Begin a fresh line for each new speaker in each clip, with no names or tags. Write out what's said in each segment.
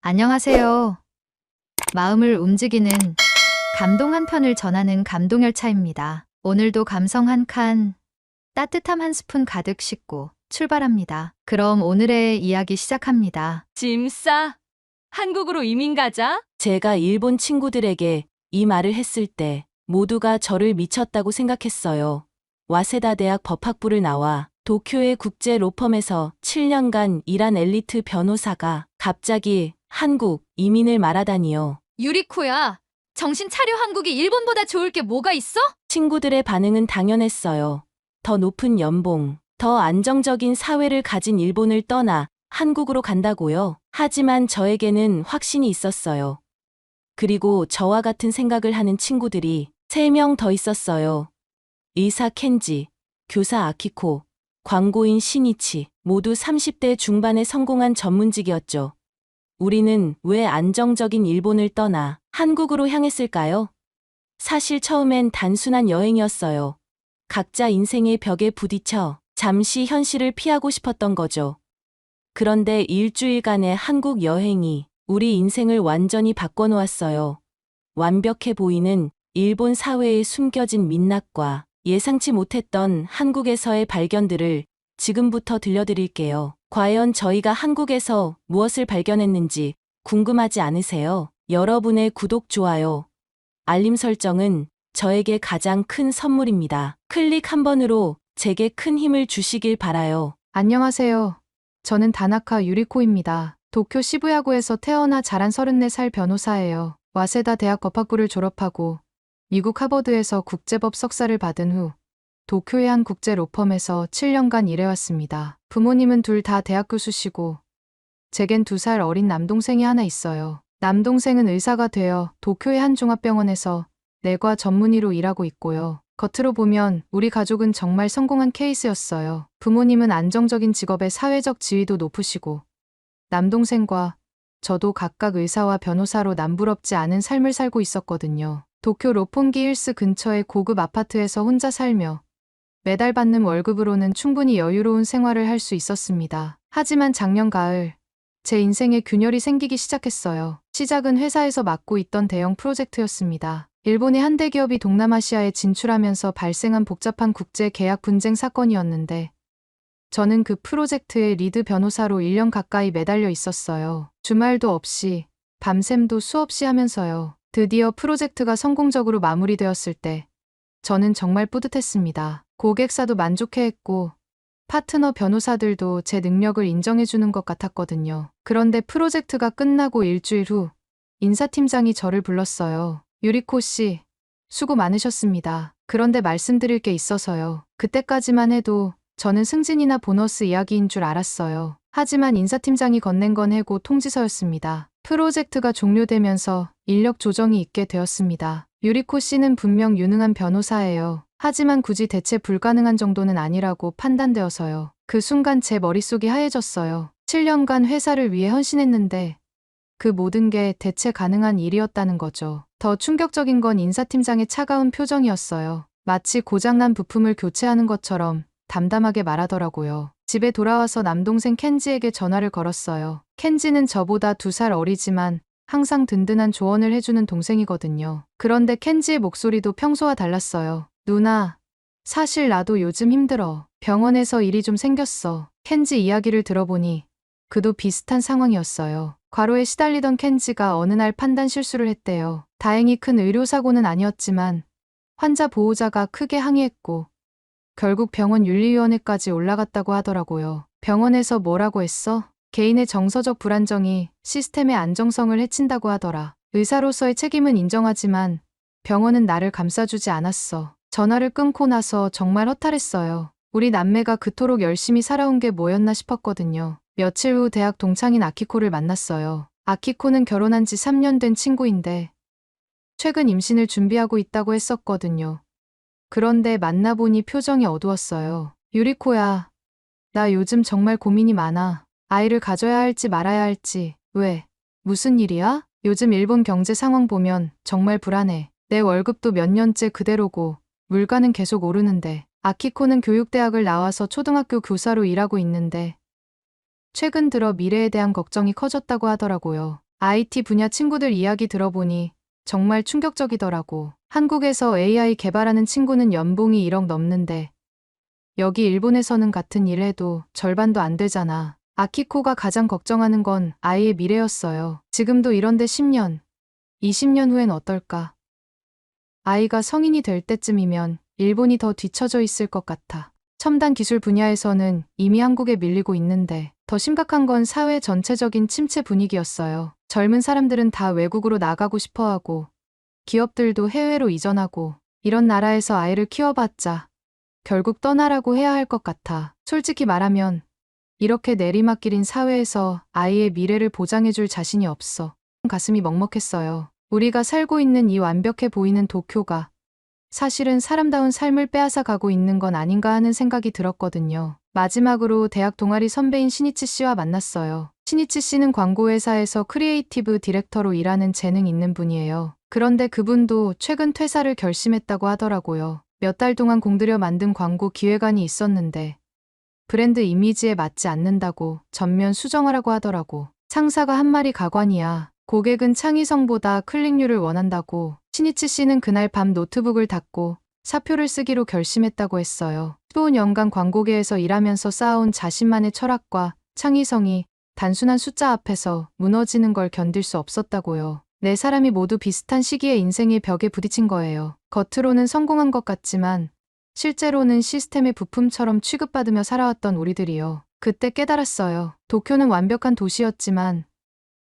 안녕하세요. 마음을 움직이는 감동 한 편을 전하는 감동열차입니다. 오늘도 감성 한 칸, 따뜻함 한 스푼 가득 싣고 출발합니다. 그럼 오늘의 이야기 시작합니다.
짐 싸. 한국으로 이민 가자.
제가 일본 친구들에게 이 말을 했을 때 모두가 저를 미쳤다고 생각했어요. 와세다 대학 법학부를 나와 도쿄의 국제 로펌에서 7년간 일한 엘리트 변호사가 갑자기 한국 이민을 말하다니요.
유리코야, 정신 차려. 한국이 일본보다 좋을 게 뭐가 있어?
친구들의 반응은 당연했어요. 더 높은 연봉, 더 안정적인 사회를 가진 일본을 떠나 한국으로 간다고요. 하지만 저에게는 확신이 있었어요. 그리고 저와 같은 생각을 하는 친구들이 3명 더 있었어요. 의사 켄지, 교사 아키코, 광고인 시니치, 모두 30대 중반에 성공한 전문직이었죠. 우리는 왜 안정적인 일본을 떠나 한국으로 향했을까요? 사실 처음엔 단순한 여행이었어요. 각자 인생의 벽에 부딪혀 잠시 현실을 피하고 싶었던 거죠. 그런데 일주일간의 한국 여행이 우리 인생을 완전히 바꿔놓았어요. 완벽해 보이는 일본 사회에 숨겨진 민낯과 예상치 못했던 한국에서의 발견들을 지금부터 들려드릴게요. 과연 저희가 한국에서 무엇을 발견했는지 궁금하지 않으세요? 여러분의 구독, 좋아요, 알림 설정은 저에게 가장 큰 선물입니다. 클릭 한 번으로 제게 큰 힘을 주시길 바라요.
안녕하세요. 저는 다나카 유리코입니다. 도쿄 시부야구에서 태어나 자란 34살 변호사예요. 와세다 대학 법학부를 졸업하고 미국 하버드에서 국제법 석사를 받은 후 도쿄의 한 국제 로펌에서 7년간 일해왔습니다. 부모님은 둘 다 대학 교수시고 제겐 2살 어린 남동생이 하나 있어요. 남동생은 의사가 되어 도쿄의 한 종합병원에서 내과 전문의로 일하고 있고요. 겉으로 보면 우리 가족은 정말 성공한 케이스였어요. 부모님은 안정적인 직업에 사회적 지위도 높으시고 남동생과 저도 각각 의사와 변호사로 남부럽지 않은 삶을 살고 있었거든요. 도쿄 로폰기 힐스 근처의 고급 아파트에서 혼자 살며 매달 받는 월급으로는 충분히 여유로운 생활을 할 수 있었습니다. 하지만 작년 가을 제 인생에 균열이 생기기 시작했어요. 시작은 회사에서 맡고 있던 대형 프로젝트였습니다. 일본의 한 대기업이 동남아시아에 진출하면서 발생한 복잡한 국제 계약 분쟁 사건이었는데 저는 그 프로젝트의 리드 변호사로 1년 가까이 매달려 있었어요. 주말도 없이 밤샘도 수없이 하면서요. 드디어 프로젝트가 성공적으로 마무리되었을 때 저는 정말 뿌듯했습니다. 고객사도 만족해했고 파트너 변호사들도 제 능력을 인정해주는 것 같았거든요. 그런데 프로젝트가 끝나고 일주일 후 인사팀장이 저를 불렀어요. 유리코 씨, 수고 많으셨습니다. 그런데 말씀드릴 게 있어서요. 그때까지만 해도 저는 승진이나 보너스 이야기인 줄 알았어요. 하지만 인사팀장이 건넨 건 해고 통지서였습니다. 프로젝트가 종료되면서 인력 조정이 있게 되었습니다. 유리코 씨는 분명 유능한 변호사예요. 하지만 굳이 대체 불가능한 정도는 아니라고 판단되어서요. 그 순간 제 머릿속이 하얘졌어요. 7년간 회사를 위해 헌신했는데 그 모든 게 대체 가능한 일이었다는 거죠. 더 충격적인 건 인사팀장의 차가운 표정이었어요. 마치 고장난 부품을 교체하는 것처럼 담담하게 말하더라고요. 집에 돌아와서 남동생 켄지에게 전화를 걸었어요. 켄지는 저보다 2살 어리지만 항상 든든한 조언을 해주는 동생이거든요. 그런데 켄지의 목소리도 평소와 달랐어요. 누나, 사실 나도 요즘 힘들어. 병원에서 일이 좀 생겼어. 켄지 이야기를 들어보니 그도 비슷한 상황이었어요. 과로에 시달리던 켄지가 어느 날 판단 실수를 했대요. 다행히 큰 의료사고는 아니었지만 환자 보호자가 크게 항의했고 결국 병원 윤리위원회까지 올라갔다고 하더라고요. 병원에서 뭐라고 했어? 개인의 정서적 불안정이 시스템의 안정성을 해친다고 하더라. 의사로서의 책임은 인정하지만 병원은 나를 감싸주지 않았어. 전화를 끊고 나서 정말 허탈했어요. 우리 남매가 그토록 열심히 살아온 게 뭐였나 싶었거든요. 며칠 후 대학 동창인 아키코를 만났어요. 아키코는 결혼한 지 3년 된 친구인데 최근 임신을 준비하고 있다고 했었거든요. 그런데 만나보니 표정이 어두웠어요. 유리코야, 나 요즘 정말 고민이 많아. 아이를 가져야 할지 말아야 할지. 왜? 무슨 일이야? 요즘 일본 경제 상황 보면 정말 불안해. 내 월급도 몇 년째 그대로고 물가는 계속 오르는데. 아키코는 교육대학을 나와서 초등학교 교사로 일하고 있는데 최근 들어 미래에 대한 걱정이 커졌다고 하더라고요. IT 분야 친구들 이야기 들어보니 정말 충격적이더라고. 한국에서 AI 개발하는 친구는 연봉이 1억 넘는데 여기 일본에서는 같은 일 해도 절반도 안 되잖아. 아키코가 가장 걱정하는 건 아이의 미래였어요. 지금도 이런데 10년, 20년 후엔 어떨까? 아이가 성인이 될 때쯤이면 일본이 더 뒤처져 있을 것 같아. 첨단 기술 분야에서는 이미 한국에 밀리고 있는데 더 심각한 건 사회 전체적인 침체 분위기였어요. 젊은 사람들은 다 외국으로 나가고 싶어 하고 기업들도 해외로 이전하고 이런 나라에서 아이를 키워봤자 결국 떠나라고 해야 할 것 같아. 솔직히 말하면 이렇게 내리막길인 사회에서 아이의 미래를 보장해줄 자신이 없어. 가슴이 먹먹했어요. 우리가 살고 있는 이 완벽해 보이는 도쿄가 사실은 사람다운 삶을 빼앗아 가고 있는 건 아닌가 하는 생각이 들었거든요. 마지막으로 대학 동아리 선배인 신이치 씨와 만났어요. 신이치 씨는 광고회사에서 크리에이티브 디렉터로 일하는 재능 있는 분이에요. 그런데 그분도 최근 퇴사를 결심했다고 하더라고요. 몇 달 동안 공들여 만든 광고 기획안이 있었는데 브랜드 이미지에 맞지 않는다고 전면 수정하라고 하더라고. 상사가 한 말이 가관이야. 고객은 창의성보다 클릭률을 원한다고. 신이치 씨는 그날 밤 노트북을 닫고 사표를 쓰기로 결심했다고 했어요. 15년간 광고계에서 일하면서 쌓아온 자신만의 철학과 창의성이 단순한 숫자 앞에서 무너지는 걸 견딜 수 없었다고요. 네 사람이 모두 비슷한 시기에 인생의 벽에 부딪힌 거예요. 겉으로는 성공한 것 같지만 실제로는 시스템의 부품처럼 취급받으며 살아왔던 우리들이요. 그때 깨달았어요. 도쿄는 완벽한 도시였지만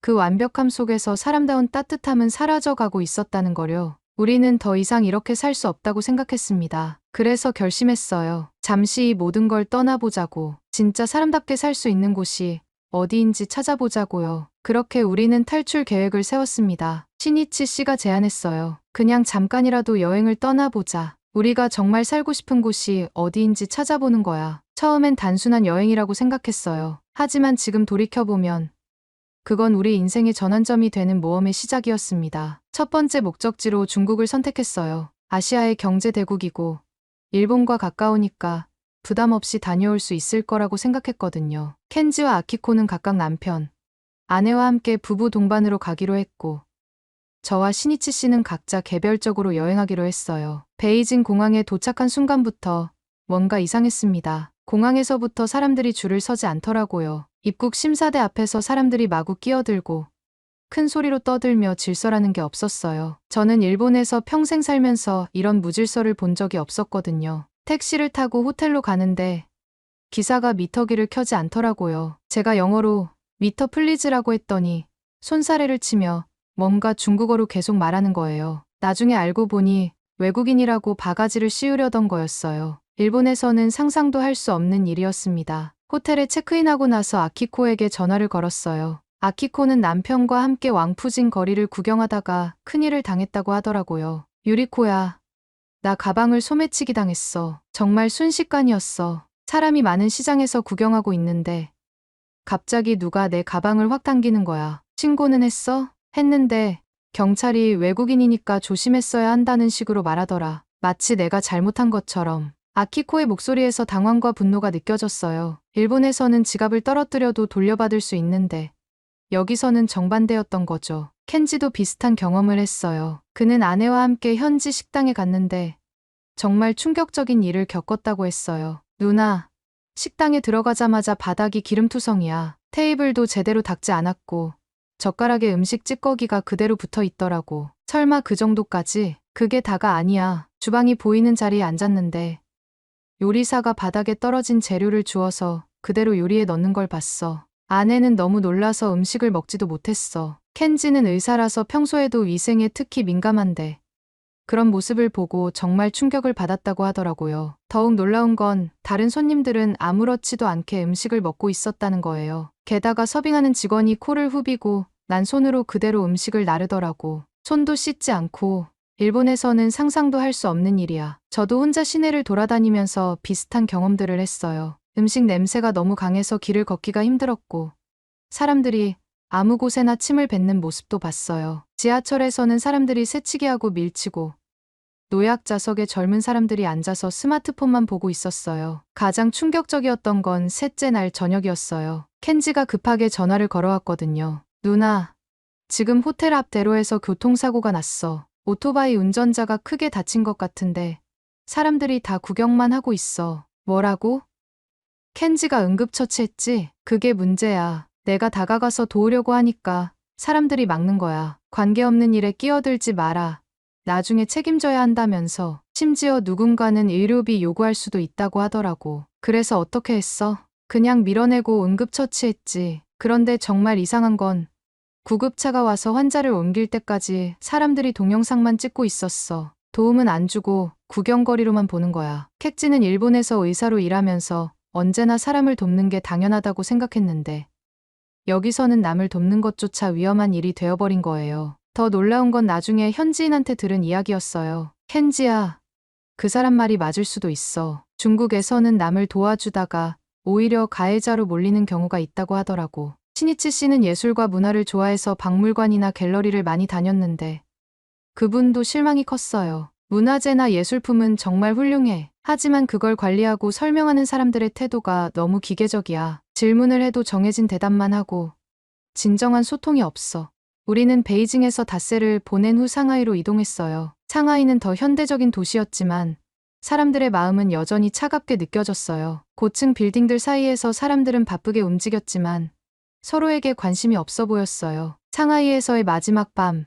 그 완벽함 속에서 사람다운 따뜻함은 사라져가고 있었다는 거요. 우리는 더 이상 이렇게 살 수 없다고 생각했습니다. 그래서 결심했어요. 잠시 이 모든 걸 떠나보자고. 진짜 사람답게 살 수 있는 곳이 어디인지 찾아보자고요. 그렇게 우리는 탈출 계획을 세웠습니다. 신이치 씨가 제안했어요. 그냥 잠깐이라도 여행을 떠나보자. 우리가 정말 살고 싶은 곳이 어디인지 찾아보는 거야. 처음엔 단순한 여행이라고 생각했어요. 하지만 지금 돌이켜보면 그건 우리 인생의 전환점이 되는 모험의 시작이었습니다. 첫 번째 목적지로 중국을 선택했어요. 아시아의 경제 대국이고 일본과 가까우니까 부담 없이 다녀올 수 있을 거라고 생각했거든요. 켄지와 아키코는 각각 남편, 아내와 함께 부부 동반으로 가기로 했고 저와 신이치 씨는 각자 개별적으로 여행하기로 했어요. 베이징 공항에 도착한 순간부터 뭔가 이상했습니다. 공항에서부터 사람들이 줄을 서지 않더라고요. 입국 심사대 앞에서 사람들이 마구 끼어들고 큰 소리로 떠들며 질서라는 게 없었어요. 저는 일본에서 평생 살면서 이런 무질서를 본 적이 없었거든요. 택시를 타고 호텔로 가는데 기사가 미터기를 켜지 않더라고요. 제가 영어로 미터 플리즈라고 했더니 손사래를 치며 뭔가 중국어로 계속 말하는 거예요. 나중에 알고 보니 외국인이라고 바가지를 씌우려던 거였어요. 일본에서는 상상도 할 수 없는 일이었습니다. 호텔에 체크인하고 나서 아키코에게 전화를 걸었어요. 아키코는 남편과 함께 왕푸진 거리를 구경하다가 큰일을 당했다고 하더라고요. 유리코야, 나 가방을 소매치기 당했어. 정말 순식간이었어. 사람이 많은 시장에서 구경하고 있는데 갑자기 누가 내 가방을 확 당기는 거야. 신고는 했어? 했는데 경찰이 외국인이니까 조심했어야 한다는 식으로 말하더라. 마치 내가 잘못한 것처럼. 아키코의 목소리에서 당황과 분노가 느껴졌어요. 일본에서는 지갑을 떨어뜨려도 돌려받을 수 있는데 여기서는 정반대였던 거죠. 켄지도 비슷한 경험을 했어요. 그는 아내와 함께 현지 식당에 갔는데 정말 충격적인 일을 겪었다고 했어요. 누나, 식당에 들어가자마자 바닥이 기름투성이야. 테이블도 제대로 닦지 않았고 젓가락에 음식 찌꺼기가 그대로 붙어 있더라고. 설마 그 정도까지? 그게 다가 아니야. 주방이 보이는 자리에 앉았는데 요리사가 바닥에 떨어진 재료를 주워서 그대로 요리에 넣는 걸 봤어. 아내는 너무 놀라서 음식을 먹지도 못했어. 켄지는 의사라서 평소에도 위생에 특히 민감한데 그런 모습을 보고 정말 충격을 받았다고 하더라고요. 더욱 놀라운 건 다른 손님들은 아무렇지도 않게 음식을 먹고 있었다는 거예요. 게다가 서빙하는 직원이 코를 후비고 난 손으로 그대로 음식을 나르더라고. 손도 씻지 않고. 일본에서는 상상도 할 수 없는 일이야. 저도 혼자 시내를 돌아다니면서 비슷한 경험들을 했어요. 음식 냄새가 너무 강해서 길을 걷기가 힘들었고 사람들이 아무 곳에나 침을 뱉는 모습도 봤어요. 지하철에서는 사람들이 새치기하고 밀치고 노약 좌석에 젊은 사람들이 앉아서 스마트폰만 보고 있었어요. 가장 충격적이었던 건 셋째 날 저녁이었어요. 켄지가 급하게 전화를 걸어왔거든요. 누나, 지금 호텔 앞 대로에서 교통사고가 났어. 오토바이 운전자가 크게 다친 것 같은데 사람들이 다 구경만 하고 있어. 뭐라고? 켄지가 응급처치했지? 그게 문제야. 내가 다가가서 도우려고 하니까 사람들이 막는 거야. 관계없는 일에 끼어들지 마라. 나중에 책임져야 한다면서. 심지어 누군가는 의료비 요구할 수도 있다고 하더라고. 그래서 어떻게 했어? 그냥 밀어내고 응급처치했지. 그런데 정말 이상한 건 구급차가 와서 환자를 옮길 때까지 사람들이 동영상만 찍고 있었어. 도움은 안 주고 구경거리로만 보는 거야. 캑지는 일본에서 의사로 일하면서 언제나 사람을 돕는 게 당연하다고 생각했는데 여기서는 남을 돕는 것조차 위험한 일이 되어버린 거예요. 더 놀라운 건 나중에 현지인한테 들은 이야기였어요. 켄지야, 그 사람 말이 맞을 수도 있어. 중국에서는 남을 도와주다가 오히려 가해자로 몰리는 경우가 있다고 하더라고. 신이치 씨는 예술과 문화를 좋아해서 박물관이나 갤러리를 많이 다녔는데 그분도 실망이 컸어요. 문화재나 예술품은 정말 훌륭해. 하지만 그걸 관리하고 설명하는 사람들의 태도가 너무 기계적이야. 질문을 해도 정해진 대답만 하고 진정한 소통이 없어. 우리는 베이징에서 닷새를 보낸 후 상하이로 이동했어요. 상하이는 더 현대적인 도시였지만 사람들의 마음은 여전히 차갑게 느껴졌어요. 고층 빌딩들 사이에서 사람들은 바쁘게 움직였지만 서로에게 관심이 없어 보였어요. 상하이에서의 마지막 밤,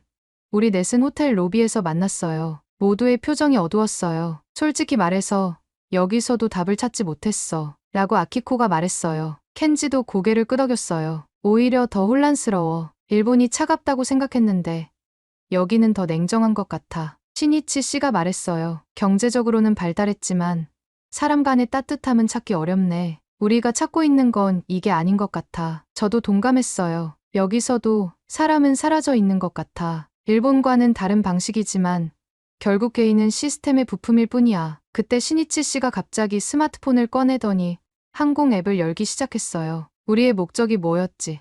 우리 넷은 호텔 로비에서 만났어요. 모두의 표정이 어두웠어요. 솔직히 말해서 여기서도 답을 찾지 못했어. 라고 아키코가 말했어요. 켄지도 고개를 끄덕였어요. 오히려 더 혼란스러워. 일본이 차갑다고 생각했는데 여기는 더 냉정한 것 같아. 신이치 씨가 말했어요. 경제적으로는 발달했지만 사람 간의 따뜻함은 찾기 어렵네. 우리가 찾고 있는 건 이게 아닌 것 같아. 저도 동감했어요. 여기서도 사람은 사라져 있는 것 같아. 일본과는 다른 방식이지만 결국 개인은 시스템의 부품일 뿐이야. 그때 신이치 씨가 갑자기 스마트폰을 꺼내더니 항공 앱을 열기 시작했어요. 우리의 목적이 뭐였지?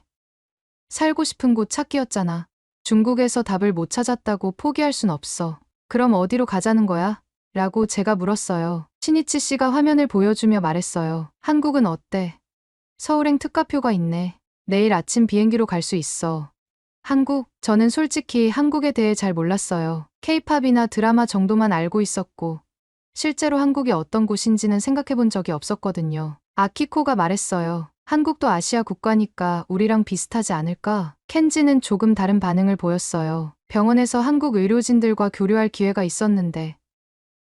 살고 싶은 곳 찾기였잖아. 중국에서 답을 못 찾았다고 포기할 순 없어. 그럼 어디로 가자는 거야? 라고 제가 물었어요. 신이치 씨가 화면을 보여주며 말했어요. 한국은 어때? 서울행 특가표가 있네. 내일 아침 비행기로 갈 수 있어. 한국? 저는 솔직히 한국에 대해 잘 몰랐어요. 케이팝이나 드라마 정도만 알고 있었고 실제로 한국이 어떤 곳인지는 생각해 본 적이 없었거든요. 아키코가 말했어요. 한국도 아시아 국가니까 우리랑 비슷하지 않을까? 켄지는 조금 다른 반응을 보였어요. 병원에서 한국 의료진들과 교류할 기회가 있었는데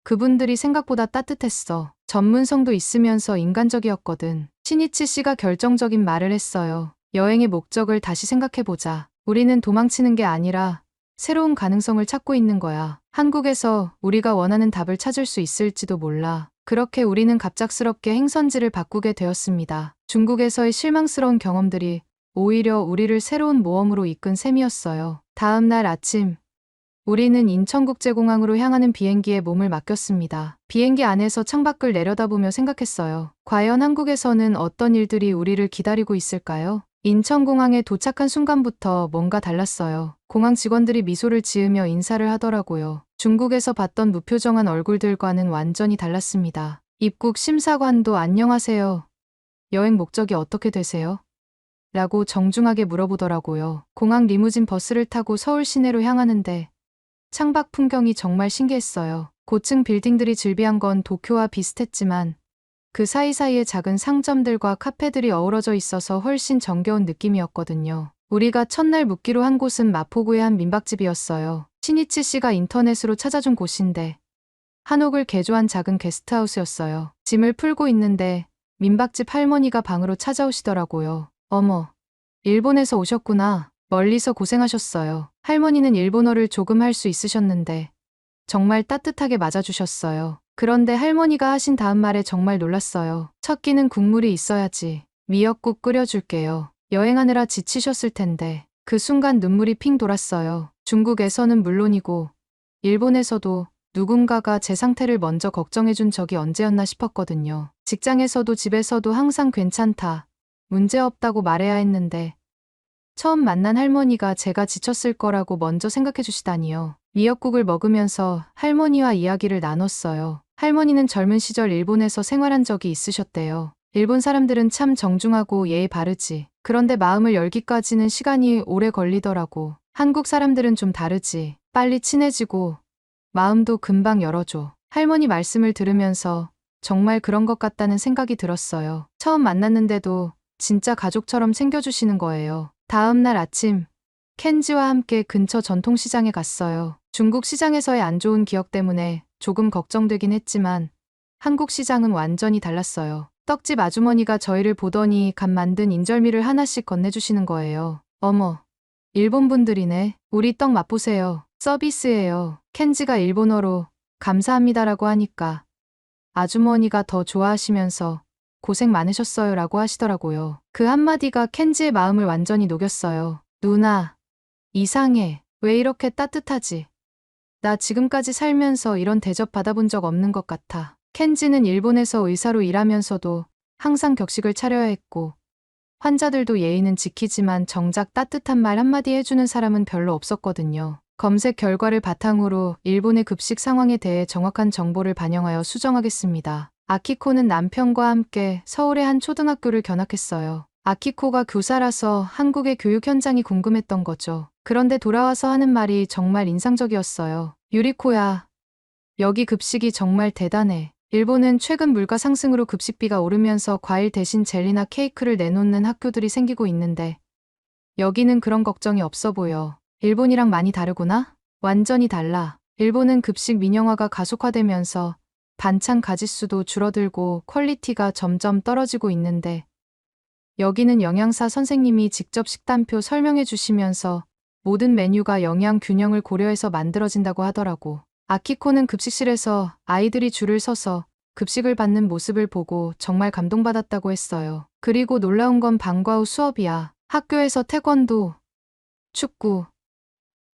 그분들이 생각보다 따뜻했어. 전문성도 있으면서 인간적이었거든. 신이치 씨가 결정적인 말을 했어요. 여행의 목적을 다시 생각해보자. 우리는 도망치는 게 아니라 새로운 가능성을 찾고 있는 거야. 한국에서 우리가 원하는 답을 찾을 수 있을지도 몰라. 그렇게 우리는 갑작스럽게 행선지를 바꾸게 되었습니다. 중국에서의 실망스러운 경험들이 오히려 우리를 새로운 모험으로 이끈 셈이었어요. 다음 날 아침, 우리는 인천국제공항으로 향하는 비행기에 몸을 맡겼습니다. 비행기 안에서 창밖을 내려다보며 생각했어요. 과연 한국에서는 어떤 일들이 우리를 기다리고 있을까요? 인천공항에 도착한 순간부터 뭔가 달랐어요. 공항 직원들이 미소를 지으며 인사를 하더라고요. 중국에서 봤던 무표정한 얼굴들과는 완전히 달랐습니다. 입국 심사관도 안녕하세요. 여행 목적이 어떻게 되세요? 라고 정중하게 물어보더라고요. 공항 리무진 버스를 타고 서울 시내로 향하는데 창밖 풍경이 정말 신기했어요. 고층 빌딩들이 즐비한 건 도쿄와 비슷했지만 그 사이사이에 작은 상점들과 카페들이 어우러져 있어서 훨씬 정겨운 느낌이었거든요. 우리가 첫날 묵기로 한 곳은 마포구의 한 민박집이었어요. 신이치 씨가 인터넷으로 찾아준 곳인데 한옥을 개조한 작은 게스트하우스였어요. 짐을 풀고 있는데 민박집 할머니가 방으로 찾아오시더라고요. 어머, 일본에서 오셨구나. 멀리서 고생하셨어요. 할머니는 일본어를 조금 할 수 있으셨는데 정말 따뜻하게 맞아주셨어요. 그런데 할머니가 하신 다음 말에 정말 놀랐어요. 첫 끼는 국물이 있어야지. 미역국 끓여줄게요. 여행하느라 지치셨을 텐데. 그 순간 눈물이 핑 돌았어요. 중국에서는 물론이고 일본에서도 누군가가 제 상태를 먼저 걱정해준 적이 언제였나 싶었거든요. 직장에서도 집에서도 항상 괜찮다, 문제없다고 말해야 했는데 처음 만난 할머니가 제가 지쳤을 거라고 먼저 생각해 주시다니요. 미역국을 먹으면서 할머니와 이야기를 나눴어요. 할머니는 젊은 시절 일본에서 생활한 적이 있으셨대요. 일본 사람들은 참 정중하고 예의 바르지. 그런데 마음을 열기까지는 시간이 오래 걸리더라고. 한국 사람들은 좀 다르지. 빨리 친해지고 마음도 금방 열어줘. 할머니 말씀을 들으면서 정말 그런 것 같다는 생각이 들었어요. 처음 만났는데도 진짜 가족처럼 챙겨주시는 거예요. 다음 날 아침, 켄지와 함께 근처 전통시장에 갔어요. 중국 시장에서의 안 좋은 기억 때문에 조금 걱정되긴 했지만 한국 시장은 완전히 달랐어요. 떡집 아주머니가 저희를 보더니 갓 만든 인절미를 하나씩 건네주시는 거예요. 어머, 일본 분들이네. 우리 떡 맛보세요. 서비스예요. 켄지가 일본어로 감사합니다라고 하니까 아주머니가 더 좋아하시면서 고생 많으셨어요 라고 하시더라고요. 그 한마디가 켄지의 마음을 완전히 녹였어요. 누나, 이상해. 왜 이렇게 따뜻하지? 나 지금까지 살면서 이런 대접 받아본 적 없는 것 같아. 켄지는 일본에서 의사로 일하면서도 항상 격식을 차려야 했고 환자들도 예의는 지키지만 정작 따뜻한 말 한마디 해주는 사람은 별로 없었거든요. 검색 결과를 바탕으로 일본의 급식 상황에 대해 정확한 정보를 반영하여 수정하겠습니다. 아키코는 남편과 함께 서울의 한 초등학교를 견학했어요. 아키코가 교사라서 한국의 교육 현장이 궁금했던 거죠. 그런데 돌아와서 하는 말이 정말 인상적이었어요. 유리코야, 여기 급식이 정말 대단해. 일본은 최근 물가 상승으로 급식비가 오르면서 과일 대신 젤리나 케이크를 내놓는 학교들이 생기고 있는데 여기는 그런 걱정이 없어 보여. 일본이랑 많이 다르구나? 완전히 달라. 일본은 급식 민영화가 가속화되면서 반찬 가짓수도 줄어들고 퀄리티가 점점 떨어지고 있는데 여기는 영양사 선생님이 직접 식단표 설명해 주시면서 모든 메뉴가 영양 균형을 고려해서 만들어진다고 하더라고. 아키코는 급식실에서 아이들이 줄을 서서 급식을 받는 모습을 보고 정말 감동받았다고 했어요. 그리고 놀라운 건 방과 후 수업이야. 학교에서 태권도, 축구,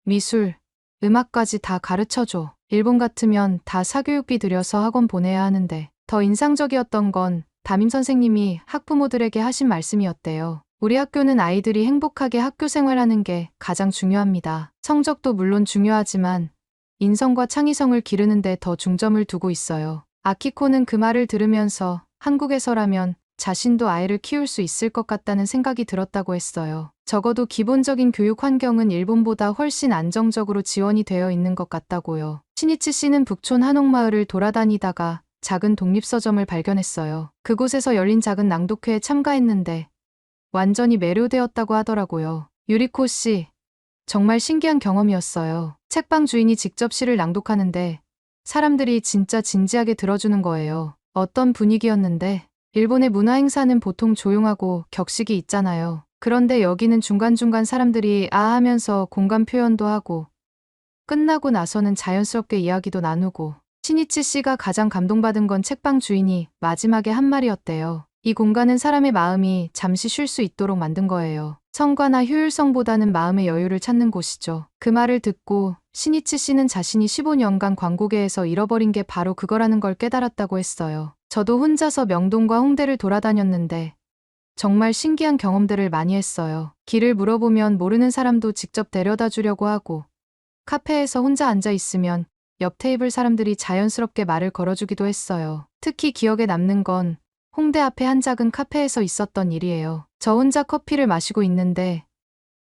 미술, 음악까지 다 가르쳐줘. 일본 같으면 다 사교육비 들여서 학원 보내야 하는데 더 인상적이었던 건 담임 선생님이 학부모들에게 하신 말씀이었대요. 우리 학교는 아이들이 행복하게 학교 생활하는 게 가장 중요합니다. 성적도 물론 중요하지만 인성과 창의성을 기르는 데 더 중점을 두고 있어요. 아키코는 그 말을 들으면서 한국에서라면 자신도 아이를 키울 수 있을 것 같다는 생각이 들었다고 했어요. 적어도 기본적인 교육 환경은 일본보다 훨씬 안정적으로 지원이 되어 있는 것 같다고요. 신이치 씨는 북촌 한옥마을을 돌아다니다가 작은 독립서점을 발견했어요. 그곳에서 열린 작은 낭독회에 참가했는데 완전히 매료되었다고 하더라고요. 유리코 씨, 정말 신기한 경험이었어요. 책방 주인이 직접 시를 낭독하는데 사람들이 진짜 진지하게 들어주는 거예요. 어떤 분위기였는데 일본의 문화 행사는 보통 조용하고 격식이 있잖아요. 그런데 여기는 중간중간 사람들이 아 하면서 공감 표현도 하고 끝나고 나서는 자연스럽게 이야기도 나누고 신이치 씨가 가장 감동받은 건 책방 주인이 마지막에 한 말이었대요. 이 공간은 사람의 마음이 잠시 쉴 수 있도록 만든 거예요. 성과나 효율성보다는 마음의 여유를 찾는 곳이죠. 그 말을 듣고 신이치 씨는 자신이 15년간 광고계에서 잃어버린 게 바로 그거라는 걸 깨달았다고 했어요. 저도 혼자서 명동과 홍대를 돌아다녔는데 정말 신기한 경험들을 많이 했어요. 길을 물어보면 모르는 사람도 직접 데려다 주려고 하고 카페에서 혼자 앉아 있으면 옆 테이블 사람들이 자연스럽게 말을 걸어주기도 했어요. 특히 기억에 남는 건 홍대 앞에 한 작은 카페에서 있었던 일이에요. 저 혼자 커피를 마시고 있는데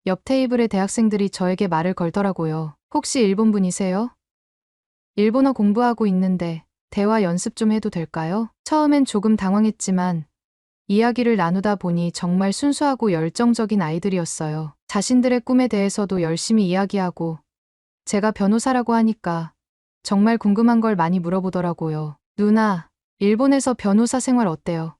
옆 테이블의 대학생들이 저에게 말을 걸더라고요. 혹시 일본 분이세요? 일본어 공부하고 있는데 대화 연습 좀 해도 될까요? 처음엔 조금 당황했지만 이야기를 나누다 보니 정말 순수하고 열정적인 아이들이었어요. 자신들의 꿈에 대해서도 열심히 이야기하고 제가 변호사라고 하니까 정말 궁금한 걸 많이 물어보더라고요. 누나, 일본에서 변호사 생활 어때요?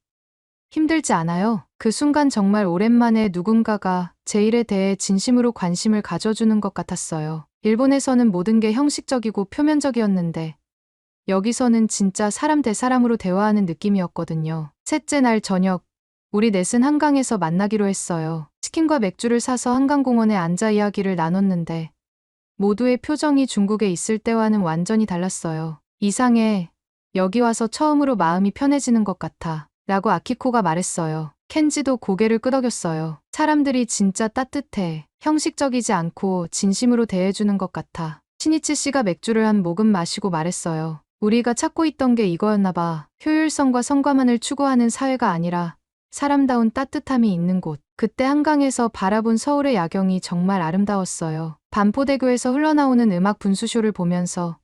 힘들지 않아요? 그 순간 정말 오랜만에 누군가가 제 일에 대해 진심으로 관심을 가져주는 것 같았어요. 일본에서는 모든 게 형식적이고 표면적이었는데 여기서는 진짜 사람 대 사람으로 대화하는 느낌이었거든요. 셋째 날 저녁, 우리 넷은 한강에서 만나기로 했어요. 치킨과 맥주를 사서 한강공원에 앉아 이야기를 나눴는데 모두의 표정이 중국에 있을 때와는 완전히 달랐어요. 이상해. 여기 와서 처음으로 마음이 편해지는 것 같아. 라고 아키코가 말했어요. 켄지도 고개를 끄덕였어요. 사람들이 진짜 따뜻해. 형식적이지 않고 진심으로 대해주는 것 같아. 신이치 씨가 맥주를 한 모금 마시고 말했어요. 우리가 찾고 있던 게 이거였나 봐. 효율성과 성과만을 추구하는 사회가 아니라 사람다운 따뜻함이 있는 곳. 그때 한강에서 바라본 서울의 야경이 정말 아름다웠어요. 반포대교에서 흘러나오는 음악 분수쇼를 보면서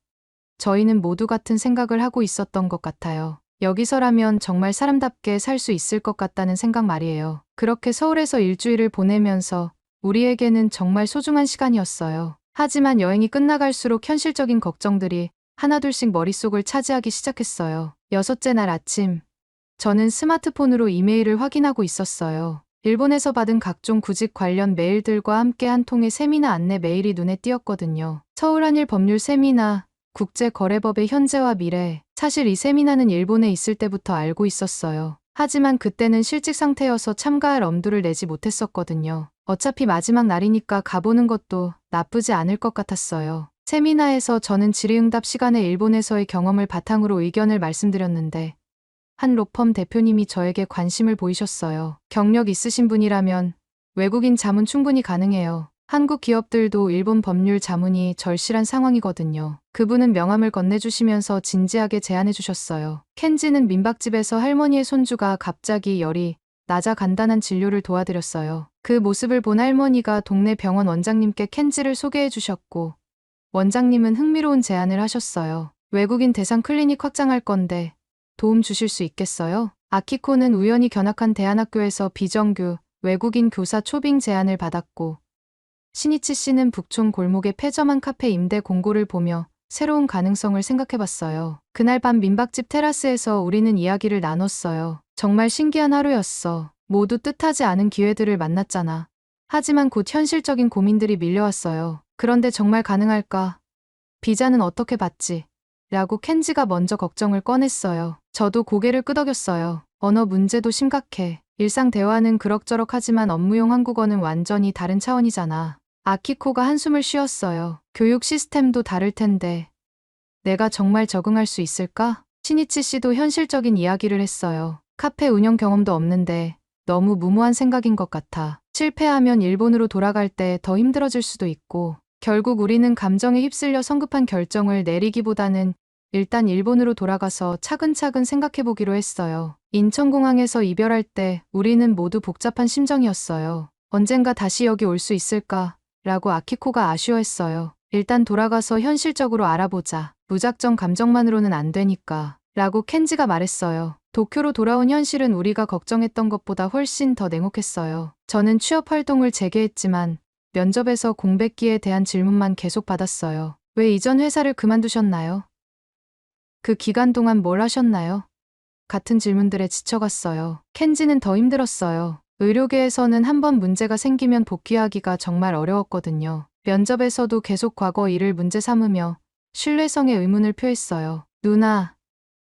저희는 모두 같은 생각을 하고 있었던 것 같아요. 여기서라면 정말 사람답게 살 수 있을 것 같다는 생각 말이에요. 그렇게 서울에서 일주일을 보내면서 우리에게는 정말 소중한 시간이었어요. 하지만 여행이 끝나갈수록 현실적인 걱정들이 하나둘씩 머릿속을 차지하기 시작했어요. 여섯째 날 아침, 저는 스마트폰으로 이메일을 확인하고 있었어요. 일본에서 받은 각종 구직 관련 메일들과 함께 한 통의 세미나 안내 메일이 눈에 띄었거든요. 서울한일법률 세미나, 국제거래법의 현재와 미래. 사실 이 세미나는 일본에 있을 때부터 알고 있었어요. 하지만 그때는 실직 상태여서 참가할 엄두를 내지 못했었거든요. 어차피 마지막 날이니까 가보는 것도 나쁘지 않을 것 같았어요. 세미나에서 저는 질의응답 시간에 일본에서의 경험을 바탕으로 의견을 말씀드렸는데 한 로펌 대표님이 저에게 관심을 보이셨어요. 경력 있으신 분이라면 외국인 자문 충분히 가능해요. 한국 기업들도 일본 법률 자문이 절실한 상황이거든요. 그분은 명함을 건네주시면서 진지하게 제안해 주셨어요. 켄지는 민박집에서 할머니의 손주가 갑자기 열이 낮아 간단한 진료를 도와드렸어요. 그 모습을 본 할머니가 동네 병원 원장님께 켄지를 소개해 주셨고 원장님은 흥미로운 제안을 하셨어요. 외국인 대상 클리닉 확장할 건데 도움 주실 수 있겠어요? 아키코는 우연히 견학한 대안학교에서 비정규 외국인 교사 초빙 제안을 받았고 신이치 씨는 북촌 골목의 폐점한 카페 임대 공고를 보며 새로운 가능성을 생각해봤어요. 그날 밤 민박집 테라스에서 우리는 이야기를 나눴어요. 정말 신기한 하루였어. 모두 뜻하지 않은 기회들을 만났잖아. 하지만 곧 현실적인 고민들이 밀려왔어요. 그런데 정말 가능할까? 비자는 어떻게 받지? 라고 켄지가 먼저 걱정을 꺼냈어요. 저도 고개를 끄덕였어요. 언어 문제도 심각해. 일상 대화는 그럭저럭 하지만 업무용 한국어는 완전히 다른 차원이잖아. 아키코가 한숨을 쉬었어요. 교육 시스템도 다를 텐데 내가 정말 적응할 수 있을까? 신이치 씨도 현실적인 이야기를 했어요. 카페 운영 경험도 없는데 너무 무모한 생각인 것 같아. 실패하면 일본으로 돌아갈 때 더 힘들어질 수도 있고 결국 우리는 감정에 휩쓸려 성급한 결정을 내리기보다는 일단 일본으로 돌아가서 차근차근 생각해보기로 했어요. 인천공항에서 이별할 때 우리는 모두 복잡한 심정이었어요. 언젠가 다시 여기 올 수 있을까? 라고 아키코가 아쉬워했어요. 일단 돌아가서 현실적으로 알아보자. 무작정 감정만으로는 안 되니까. 라고 켄지가 말했어요. 도쿄로 돌아온 현실은 우리가 걱정했던 것보다 훨씬 더 냉혹했어요. 저는 취업 활동을 재개했지만 면접에서 공백기에 대한 질문만 계속 받았어요. 왜 이전 회사를 그만두셨나요? 그 기간 동안 뭘 하셨나요? 같은 질문들에 지쳐갔어요. 켄지는 더 힘들었어요. 의료계에서는 한번 문제가 생기면 복귀하기가 정말 어려웠거든요. 면접에서도 계속 과거 일을 문제 삼으며 신뢰성에 의문을 표했어요. 누나,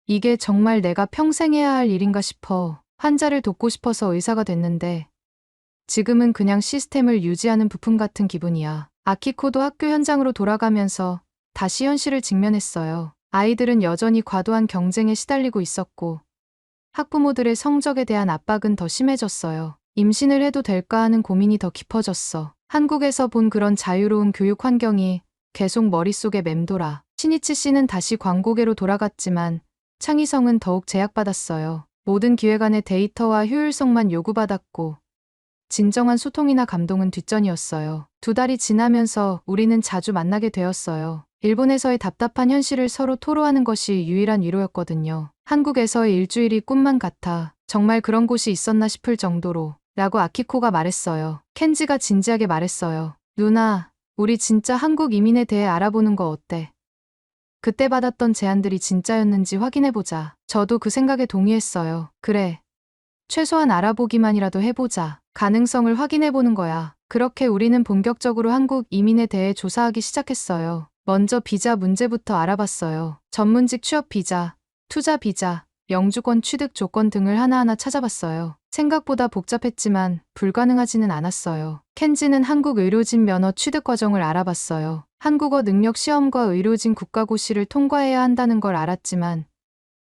이게 정말 내가 평생 해야 할 일인가 싶어. 환자를 돕고 싶어서 의사가 됐는데 지금은 그냥 시스템을 유지하는 부품 같은 기분이야. 아키코도 학교 현장으로 돌아가면서 다시 현실을 직면했어요. 아이들은 여전히 과도한 경쟁에 시달리고 있었고 학부모들의 성적에 대한 압박은 더 심해졌어요. 임신을 해도 될까 하는 고민이 더 깊어졌어. 한국에서 본 그런 자유로운 교육 환경이 계속 머릿속에 맴돌아. 신이치 씨는 다시 광고계로 돌아갔지만 창의성은 더욱 제약받았어요. 모든 기획안의 데이터와 효율성만 요구받았고 진정한 소통이나 감동은 뒷전이었어요. 2달이 지나면서 우리는 자주 만나게 되었어요. 일본에서의 답답한 현실을 서로 토로하는 것이 유일한 위로였거든요. 한국에서의 일주일이 꿈만 같아. 정말 그런 곳이 있었나 싶을 정도로. 라고 아키코가 말했어요. 켄지가 진지하게 말했어요. 누나, 우리 진짜 한국 이민에 대해 알아보는 거 어때? 그때 받았던 제안들이 진짜였는지 확인해보자. 저도 그 생각에 동의했어요. 그래. 최소한 알아보기만이라도 해보자. 가능성을 확인해보는 거야. 그렇게 우리는 본격적으로 한국 이민에 대해 조사하기 시작했어요. 먼저 비자 문제부터 알아봤어요. 전문직 취업 비자, 투자 비자, 영주권 취득 조건 등을 하나하나 찾아봤어요. 생각보다 복잡했지만 불가능하지는 않았어요. 켄지는 한국 의료진 면허 취득 과정을 알아봤어요. 한국어 능력 시험과 의료진 국가고시를 통과해야 한다는 걸 알았지만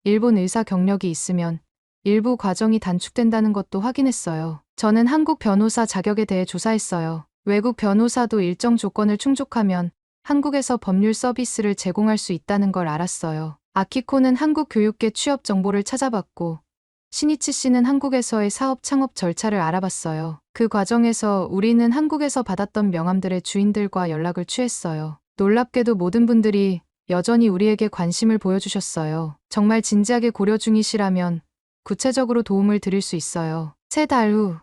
일본 의사 경력이 있으면 일부 과정이 단축된다는 것도 확인했어요. 저는 한국 변호사 자격에 대해 조사했어요. 외국 변호사도 일정 조건을 충족하면 한국에서 법률 서비스를 제공할 수 있다는 걸 알았어요. 아키코는 한국 교육계 취업 정보를 찾아봤고 신이치 씨는 한국에서의 사업 창업 절차를 알아봤어요. 그 과정에서 우리는 한국에서 받았던 명함들의 주인들과 연락을 취했어요. 놀랍게도 모든 분들이 여전히 우리에게 관심을 보여주셨어요. 정말 진지하게 고려 중이시라면 구체적으로 도움을 드릴 수 있어요. 3달 후,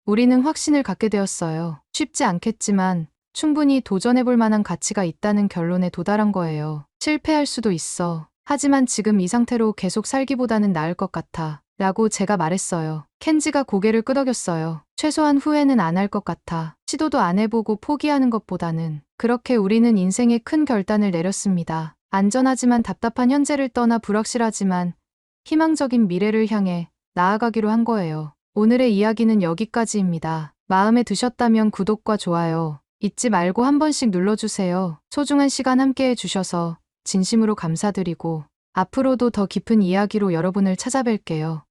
우리는 확신을 갖게 되었어요. 쉽지 않겠지만 충분히 도전해볼 만한 가치가 있다는 결론에 도달한 거예요. 실패할 수도 있어. 하지만 지금 이 상태로 계속 살기보다는 나을 것 같아. 라고 제가 말했어요. 켄지가 고개를 끄덕였어요. 최소한 후회는 안 할 것 같아. 시도도 안 해보고 포기하는 것보다는. 그렇게 우리는 인생의 큰 결단을 내렸습니다. 안전하지만 답답한 현재를 떠나 불확실하지만 희망적인 미래를 향해 나아가기로 한 거예요. 오늘의 이야기는 여기까지입니다. 마음에 드셨다면 구독과 좋아요 잊지 말고 한 번씩 눌러주세요. 소중한 시간 함께 해주셔서 진심으로 감사드리고 앞으로도 더 깊은 이야기로 여러분을 찾아뵐게요.